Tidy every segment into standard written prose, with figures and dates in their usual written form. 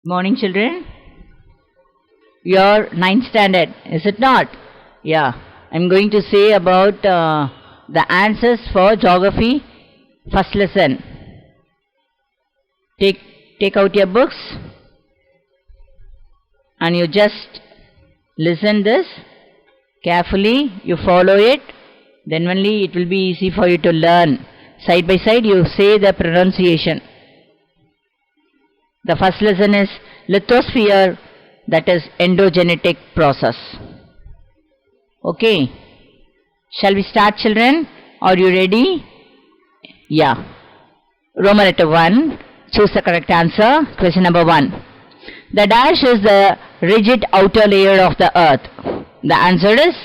Morning, children. Your ninth standard, is it not? Yeah. I'm going to say about the answers for geography first lesson. Take out your books and you just listen this carefully. You follow it. Then only it will be easy for you to learn. Side by side, you say the pronunciation. The first lesson is lithosphere, that is endogenetic process. Okay. Shall we start, children? Are you ready? Yeah. Roman letter 1. Choose the correct answer. Question number 1. The dash is the rigid outer layer of the earth. The answer is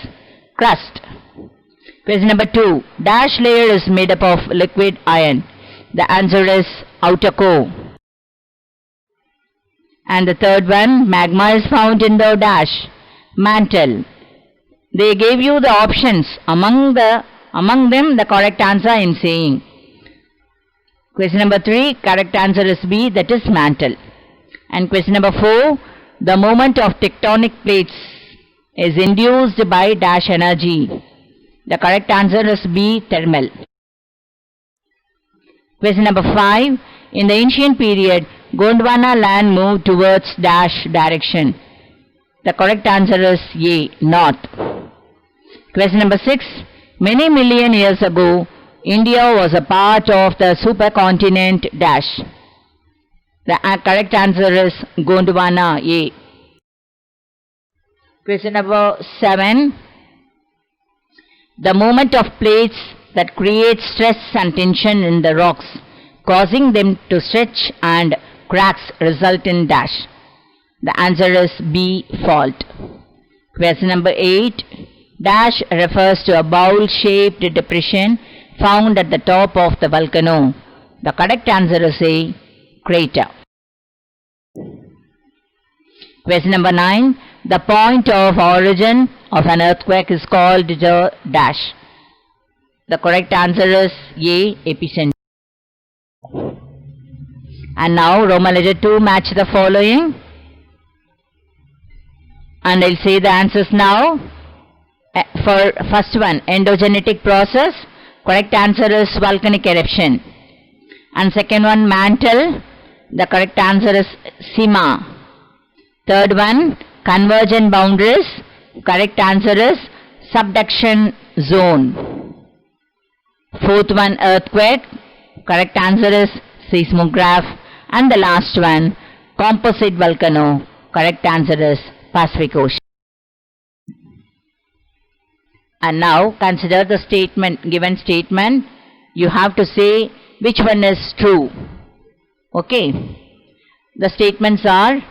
crust. Question number 2. Dash layer is made up of liquid iron. The answer is outer core. And the third one, magma is found in the dash mantle. They gave you the options. Among them, the correct answer I am saying. Question number 3, correct answer is B, that is mantle. And question number 4, the movement of tectonic plates is induced by dash energy. The correct answer is B, thermal. Question number 5, in the ancient period, Gondwana land moved towards dash direction. The correct answer is A, north. Question number 6. Many million years ago, India was a part of the supercontinent dash. The correct answer is Gondwana, A. Question number 7. The movement of plates that creates stress and tension in the rocks, causing them to stretch and cracks result in dash. The answer is B, fault. Question number 8. Dash refers to a bowl-shaped depression found at the top of the volcano. The correct answer is A, crater. Question number 9. The point of origin of an earthquake is called the dash. The correct answer is A, epicenter. And now Roman letter 2, match the following. And I'll say the answers now. For first one, endogenetic process. Correct answer is volcanic eruption. And second one, mantle. The correct answer is Sima. Third one, convergent boundaries. Correct answer is subduction zone. Fourth one, earthquake. Correct answer is seismograph. And the last one, composite volcano. Correct answer is Pacific Ocean. And now consider the statement, given statement. You have to say which one is true. Okay. The statements are,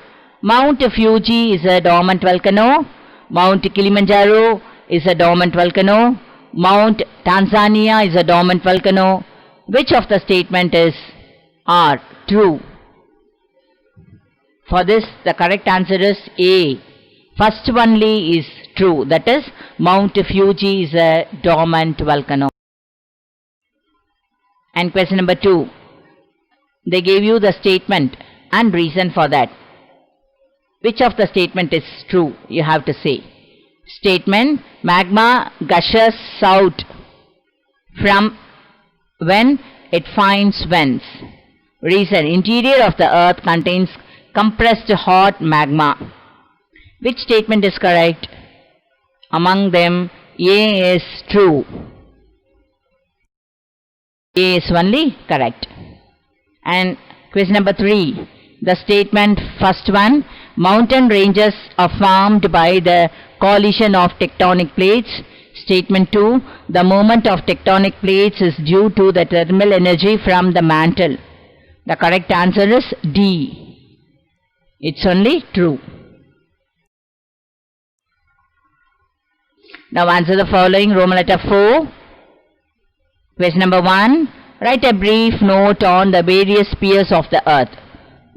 Mount Fuji is a dormant volcano. Mount Kilimanjaro is a dormant volcano. Mount Tanzania is a dormant volcano. Which of the statement are true? For this, the correct answer is A. First only is true. That is, Mount Fuji is a dormant volcano. And question number 2. They gave you the statement and reason for that. Which of the statement is true? You have to say. Statement, magma gushes out from when it finds vents. Reason, interior of the earth contains compressed hot magma. Which statement is correct? Among them, A is true. A is only correct. And question number 3. The statement, first one, mountain ranges are formed by the collision of tectonic plates. Statement 2, the movement of tectonic plates is due to the thermal energy from the mantle. The correct answer is D. It's only true. Now answer the following. Roman letter 4. Question number 1. Write a brief note on the various spheres of the earth.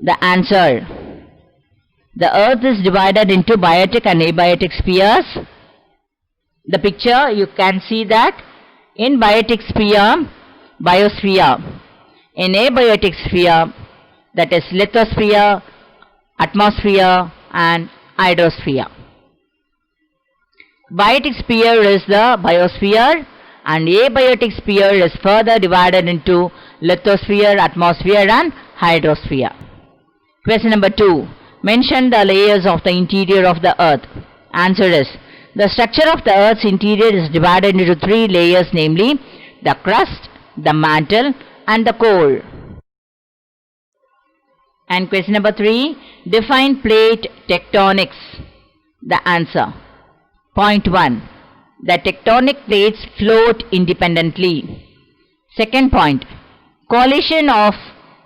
The answer. The earth is divided into biotic and abiotic spheres. The picture, you can see that in biotic sphere, biosphere. In abiotic sphere, that is lithosphere, atmosphere and hydrosphere. Biotic sphere is the biosphere, and abiotic sphere is further divided into lithosphere, atmosphere and hydrosphere. Question number 2. Mention the layers of the interior of the earth. Answer is, the structure of the earth's interior is divided into 3 layers, namely the crust, the mantle and the core. And question number 3. Define plate tectonics. The answer. Point 1. The tectonic plates float independently. Second point. Collision of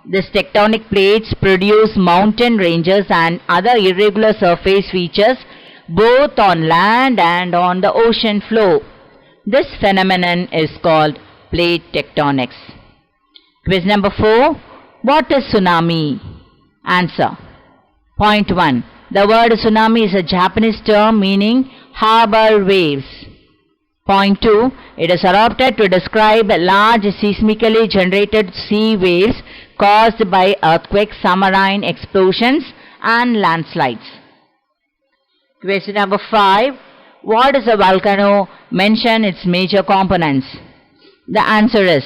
these tectonic plates produce mountain ranges and other irregular surface features both on land and on the ocean floor. This phenomenon is called plate tectonics. Quiz number 4. What is tsunami? Answer. Point 1. The word tsunami is a Japanese term meaning harbor waves. Point 2. It is adopted to describe large seismically generated sea waves caused by earthquakes, submarine explosions and landslides. Question number 5. What is a volcano? Mention its major components. The answer is,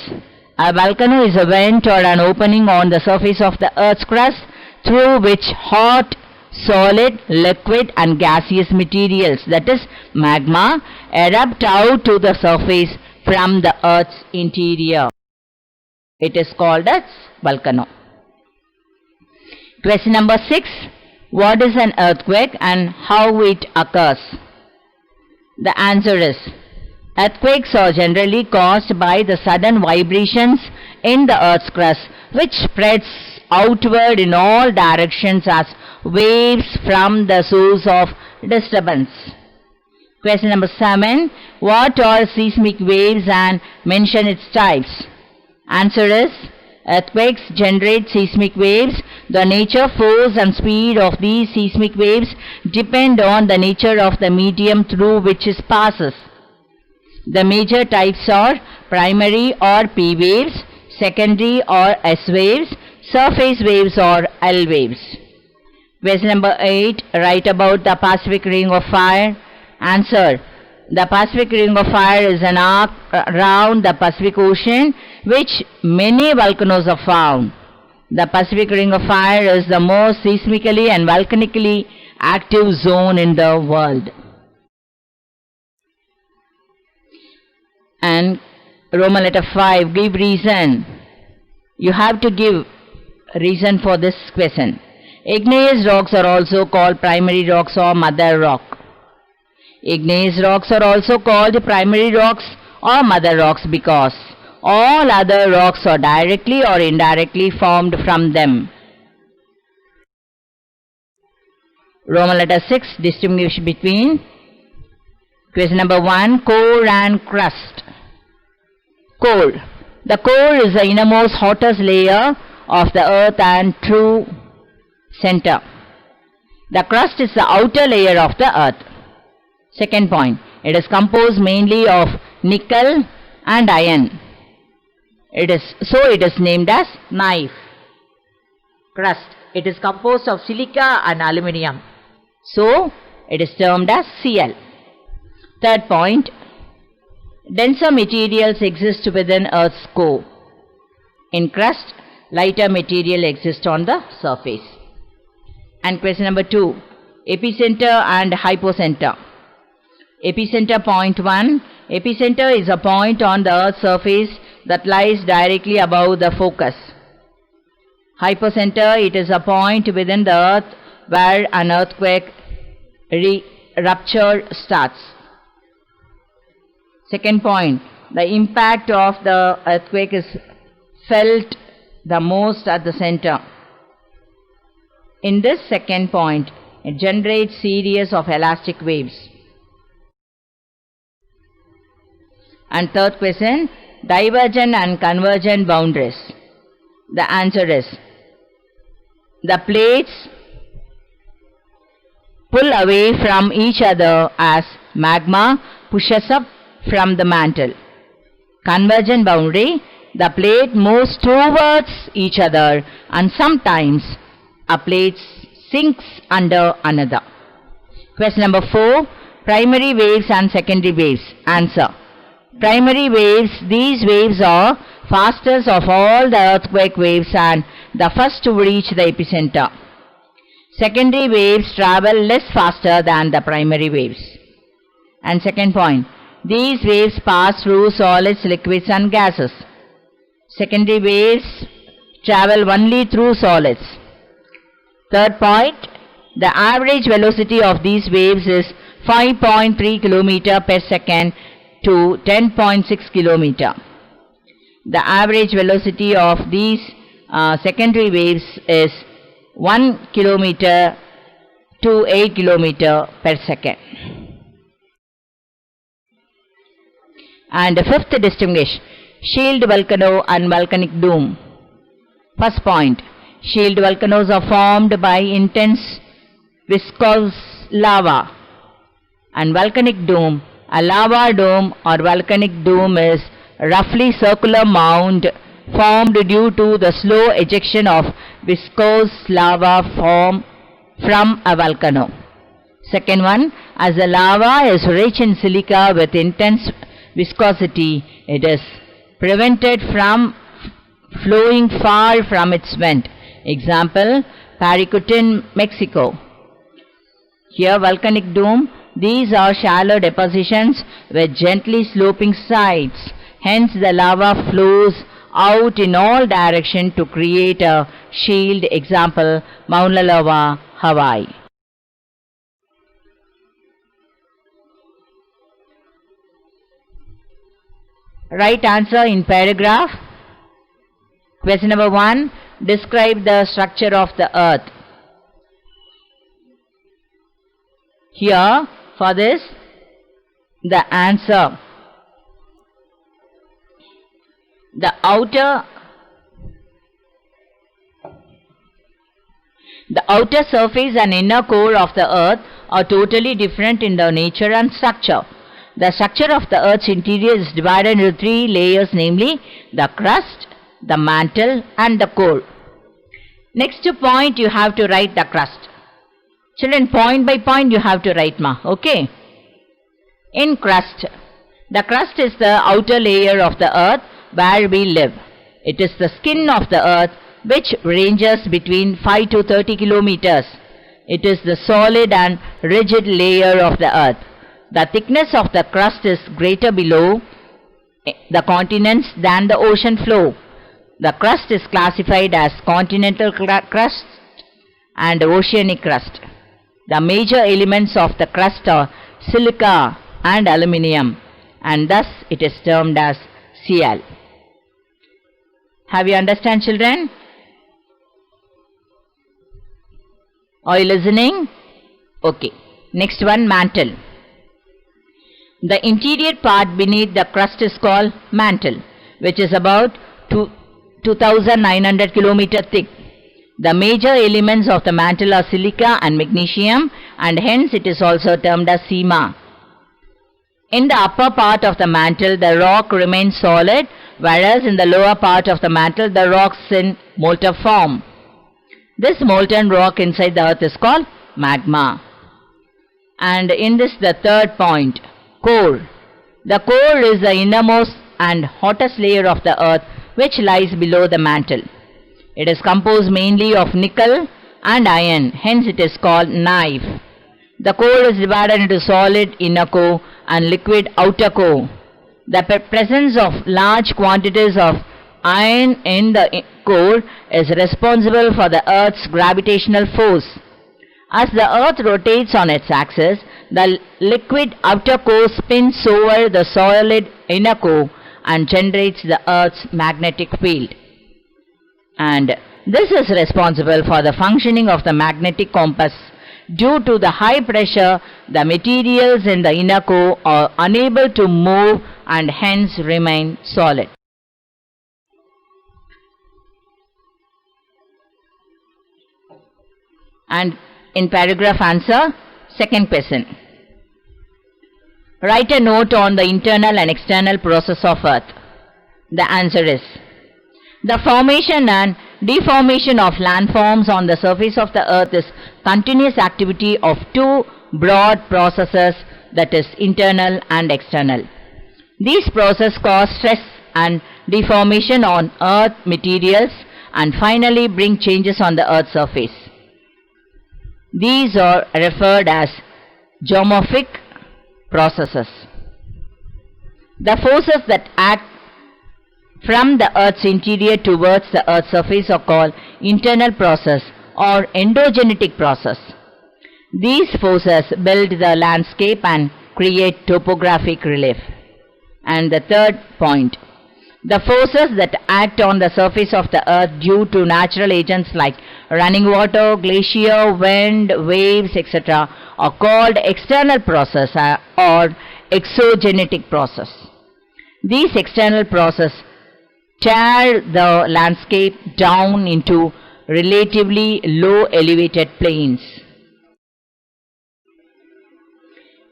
a volcano is a vent or an opening on the surface of the earth's crust through which hot, solid, liquid and gaseous materials, that is magma, erupt out to the surface from the earth's interior. It is called as volcano. Question number 6. What is an earthquake and how it occurs? The answer is, earthquakes are generally caused by the sudden vibrations in the earth's crust, which spreads outward in all directions as waves from the source of disturbance. Question number 7. What are seismic waves and mention its types? Answer is, earthquakes generate seismic waves. The nature, force and speed of these seismic waves depend on the nature of the medium through which it passes. The major types are primary or P waves, secondary or S waves, surface waves or L waves. Question number 8. Write about the Pacific Ring of Fire. Answer. The Pacific Ring of Fire is an arc around the Pacific Ocean which many volcanoes are found. The Pacific Ring of Fire is the most seismically and volcanically active zone in the world. And Roman letter 5, give reason. You have to give reason for this question. Igneous rocks are also called primary rocks or mother rock. Igneous rocks are also called primary rocks or mother rocks because all other rocks are directly or indirectly formed from them. Roman letter 6, distinguish between. Question number 1, core and crust. Core. The core is the innermost hottest layer of the earth and true center. The crust is the outer layer of the earth. Second point, it is composed mainly of nickel and iron. It is named as knife. Crust. It is composed of silica and aluminium. So it is termed as Cl. Third point, denser materials exist within Earth's core. In crust, lighter material exists on the surface. And question number 2, epicenter and hypocenter. Epicenter. Point 1. Epicenter is a point on the Earth's surface that lies directly above the focus. Hypocenter, it is a point within the Earth where an earthquake rupture starts. Second point, the impact of the earthquake is felt the most at the center. In this second point, it generates series of elastic waves. And third question, divergent and convergent boundaries. The answer is, the plates pull away from each other as magma pushes up from the mantle. Convergent boundary, the plate moves towards each other and sometimes a plate sinks under another. Question number 4. Primary waves and secondary waves. Answer. Primary waves, these waves are fastest of all the earthquake waves and the first to reach the epicenter. Secondary waves travel less faster than the primary waves. And second point, these waves pass through solids, liquids and gases. Secondary waves travel only through solids. Third point, the average velocity of these waves is 5.3 km per second to 10.6 km. The average velocity of these secondary waves is 1 km to 8 km per second. And the fifth distinguish, shield volcano and volcanic dome. First point, shield volcanoes are formed by intense viscous lava. And volcanic dome, a lava dome or volcanic dome is roughly circular mound formed due to the slow ejection of viscous lava from a volcano. Second one, as the lava is rich in silica with intense viscosity, it is prevented from flowing far from its vent. Example, Paricutin, Mexico. Here volcanic dome, these are shallow depositions with gently sloping sides. Hence the lava flows out in all directions to create a shield. Example, Mauna Loa, Hawaii. Right answer in paragraph. Question number 1. Describe the structure of the earth. Here, for this, the answer. The outer surface and inner core of the earth are totally different in their nature and structure. The structure of the earth's interior is divided into 3 layers, namely the crust, the mantle and the core. Next point, you have to write the crust. Children, point by point you have to write, ma. Okay. In crust, the crust is the outer layer of the earth where we live. It is the skin of the earth which ranges between 5 to 30 kilometers. It is the solid and rigid layer of the earth. The thickness of the crust is greater below the continents than the ocean floor. The crust is classified as continental crust and oceanic crust. The major elements of the crust are silica and aluminium, and thus it is termed as Cl. Have you understand, children? Are you listening? Okay. Next one, mantle. The interior part beneath the crust is called mantle, which is about 2,900 km thick. The major elements of the mantle are silica and magnesium, and hence it is also termed as sema. In the upper part of the mantle, the rock remains solid, whereas in the lower part of the mantle, the rocks in molten form. This molten rock inside the earth is called magma. And in this, the third point, core. The core is the innermost and hottest layer of the earth which lies below the mantle. It is composed mainly of nickel and iron, hence it is called knife. The core is divided into solid inner core and liquid outer core. The presence of large quantities of iron in the core is responsible for the Earth's gravitational force. As the Earth rotates on its axis, the liquid outer core spins over the solid inner core and generates the Earth's magnetic field. And this is responsible for the functioning of the magnetic compass. Due to the high pressure, the materials in the inner core are unable to move and hence remain solid. And in paragraph answer, second question. Write a note on the internal and external process of Earth. The answer is, the formation and deformation of landforms on the surface of the earth is continuous activity of two broad processes, that is internal and external. These processes cause stress and deformation on earth materials and finally bring changes on the earth's surface. These are referred as geomorphic processes. The forces that act from the earth's interior towards the earth's surface are called internal process or endogenetic process. These forces build the landscape and create topographic relief. And the third point, the forces that act on the surface of the earth due to natural agents like running water, glacier, wind, waves, etc. are called external process or exogenetic process. These external processes tear the landscape down into relatively low elevated plains.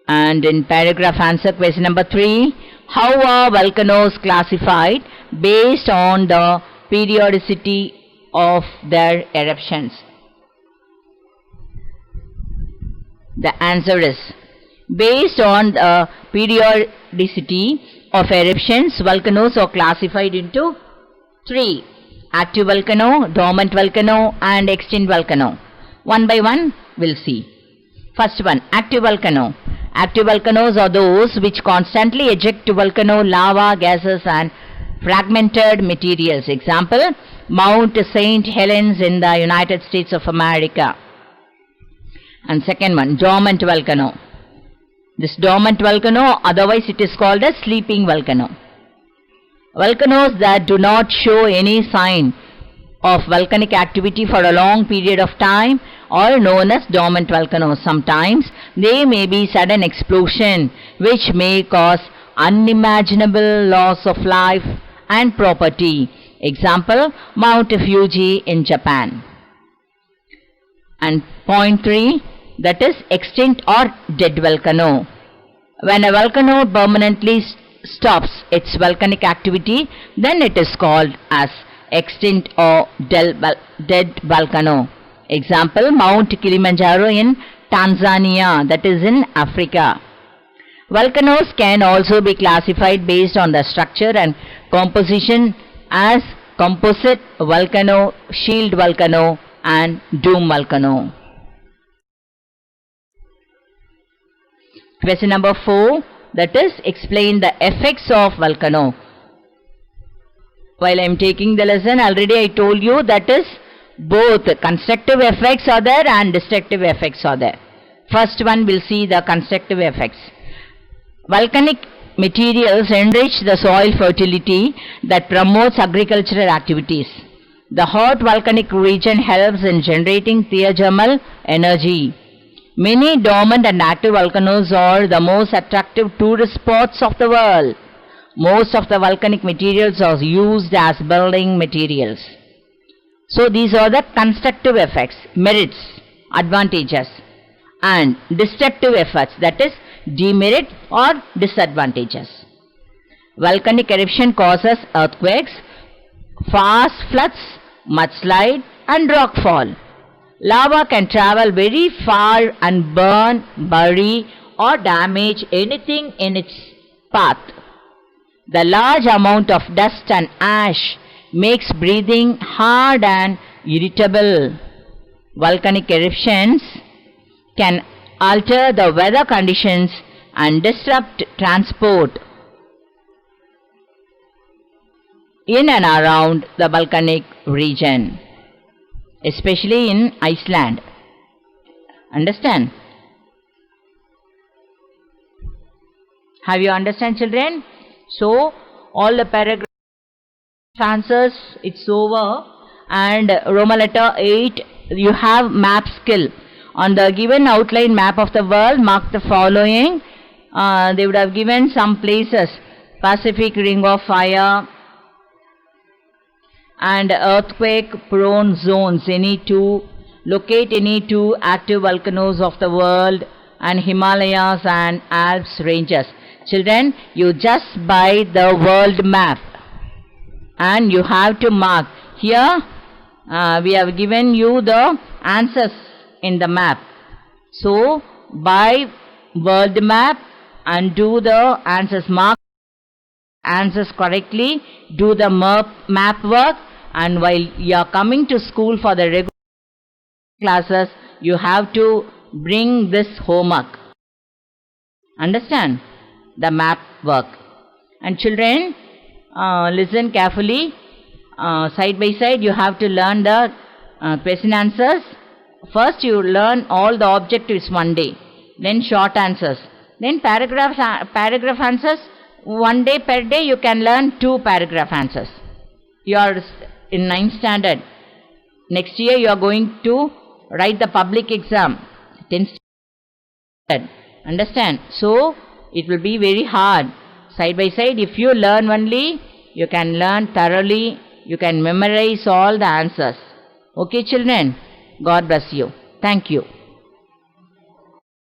And in paragraph answer question number 3, how are volcanoes classified based on the periodicity of their eruptions? The answer is, based on the periodicity of eruptions, volcanoes are classified into 3: active volcano, dormant volcano and extinct volcano. One by one we'll see. First one, active volcano. Active volcanoes are those which constantly eject volcano lava, gases and fragmented materials. Example, Mount St. Helens in the United States of America. And second one, dormant volcano. This dormant volcano, otherwise it is called a sleeping volcano. Volcanoes that do not show any sign of volcanic activity for a long period of time are known as dormant volcanoes. Sometimes they may be sudden explosion which may cause unimaginable loss of life and property. Example, Mount Fuji in Japan. And point 3, that is extinct or dead volcano. When a volcano permanently stops its volcanic activity, then it is called as extinct or dead volcano. Example, Mount Kilimanjaro in Tanzania, that is in Africa. Volcanoes can also be classified based on the structure and composition as composite volcano, shield volcano and dome volcano. Question number 4, that is, explain the effects of volcano. While I am taking the lesson, already I told you that is both constructive effects are there and destructive effects are there. First one we'll see the constructive effects. Volcanic materials enrich the soil fertility that promotes agricultural activities. The hot volcanic region helps in generating geothermal energy. Many dormant and active volcanoes are the most attractive tourist spots of the world. Most of the volcanic materials are used as building materials. So these are the constructive effects, merits, advantages, and destructive effects, that is demerit or disadvantages. Volcanic eruption causes earthquakes, fast floods, mudslide and rockfall. Lava can travel very far and burn, bury or damage anything in its path. The large amount of dust and ash makes breathing hard and irritable. Volcanic eruptions can alter the weather conditions and disrupt transport in and around the volcanic region, especially in Iceland. Understand? Have you understand, children? So all the paragraph answers, it's over. And Roman letter 8, you have map skill. On the given outline map of the world, mark the following. They would have given some places: Pacific Ring of Fire and earthquake prone zones. Locate any two active volcanoes of the world, and Himalayas and Alps ranges. Children, you just buy the world map and you have to mark here we have given you the answers in the map. So, by world map and do the answers, mark answers correctly, do the map work, and while you are coming to school for the regular classes, you have to bring this homework. Understand? The map work. And children, listen carefully. Side by side, you have to learn the question answers. First, you learn all the objectives one day. Then short answers. Then paragraph answers. One day per day, you can learn 2 paragraph answers. You are in 9th standard. Next year, you are going to write the public exam. 10th standard. Understand? So, it will be very hard. Side by side, if you learn only, you can learn thoroughly. You can memorize all the answers. Okay, children? God bless you. Thank you.